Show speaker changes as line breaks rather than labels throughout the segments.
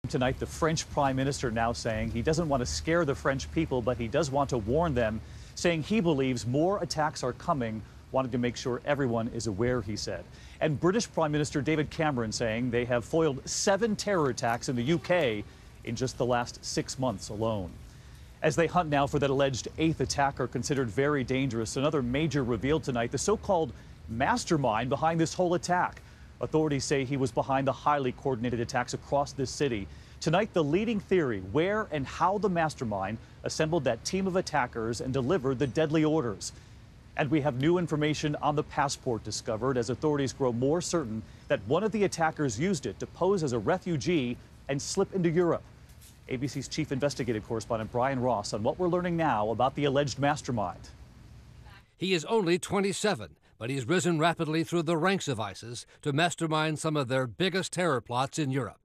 Tonight, the French Prime Minister now saying he doesn't want to scare the French people, but he does want to warn them, saying he believes more attacks are coming, wanting to make sure everyone is aware, he said. And British Prime Minister David Cameron saying they have foiled 7 terror attacks in the UK in just the last 6 months alone. As they hunt now for that alleged 8th attacker considered very dangerous, another major reveal tonight, the so-called mastermind behind this whole attack. Authorities say he was behind the highly coordinated attacks across this city. Tonight, the leading theory, where and how the mastermind assembled that team of attackers and delivered the deadly orders. And we have new information on the passport discovered as authorities grow more certain that one of the attackers used it to pose as a refugee and slip into Europe. ABC's chief investigative correspondent Brian Ross on what we're learning now about the alleged mastermind.
He is only 27, but he's risen rapidly through the ranks of ISIS to mastermind some of their biggest terror plots in Europe.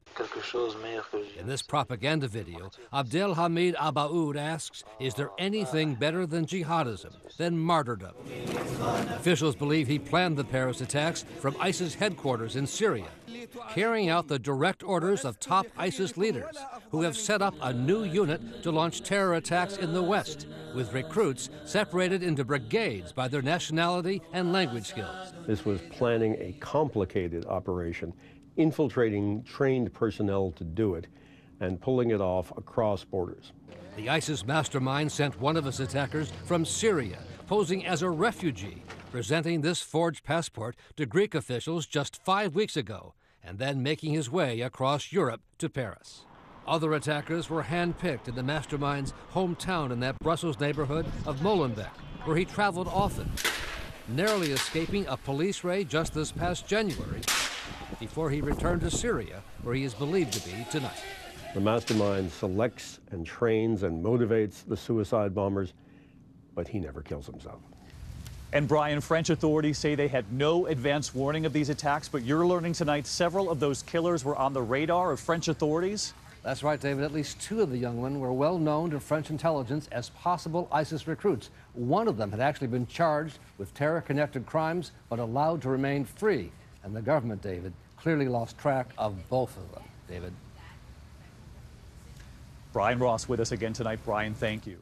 In this propaganda video, Abdelhamid Abaoud asks, is there anything better than jihadism, than martyrdom? Officials believe he planned the Paris attacks from ISIS headquarters in Syria, carrying out the direct orders of top ISIS leaders who have set up a new unit to launch terror attacks in the West, with recruits separated into brigades by their nationality and language skills.
This was planning a complicated operation, infiltrating trained personnel to do it, and pulling it off across borders.
The ISIS mastermind sent one of its attackers from Syria, posing as a refugee, presenting this forged passport to Greek officials just 5 weeks ago, and then making his way across Europe to Paris. Other attackers were handpicked in the mastermind's hometown in that Brussels neighborhood of Molenbeek, where he traveled often, narrowly escaping a police raid just this past January before he returned to Syria, where he is believed to be tonight.
The mastermind selects and trains and motivates the suicide bombers, but he never kills himself.
And Brian, French authorities say they had no advance warning of these attacks, but you're learning tonight several of those killers were on the radar of French authorities?
That's right, David. At least 2 of the young men were well known to French intelligence as possible ISIS recruits. One of them had actually been charged with terror-connected crimes, but allowed to remain free. And the government, David, clearly lost track of both of them. David.
Brian Ross with us again tonight. Brian, thank you.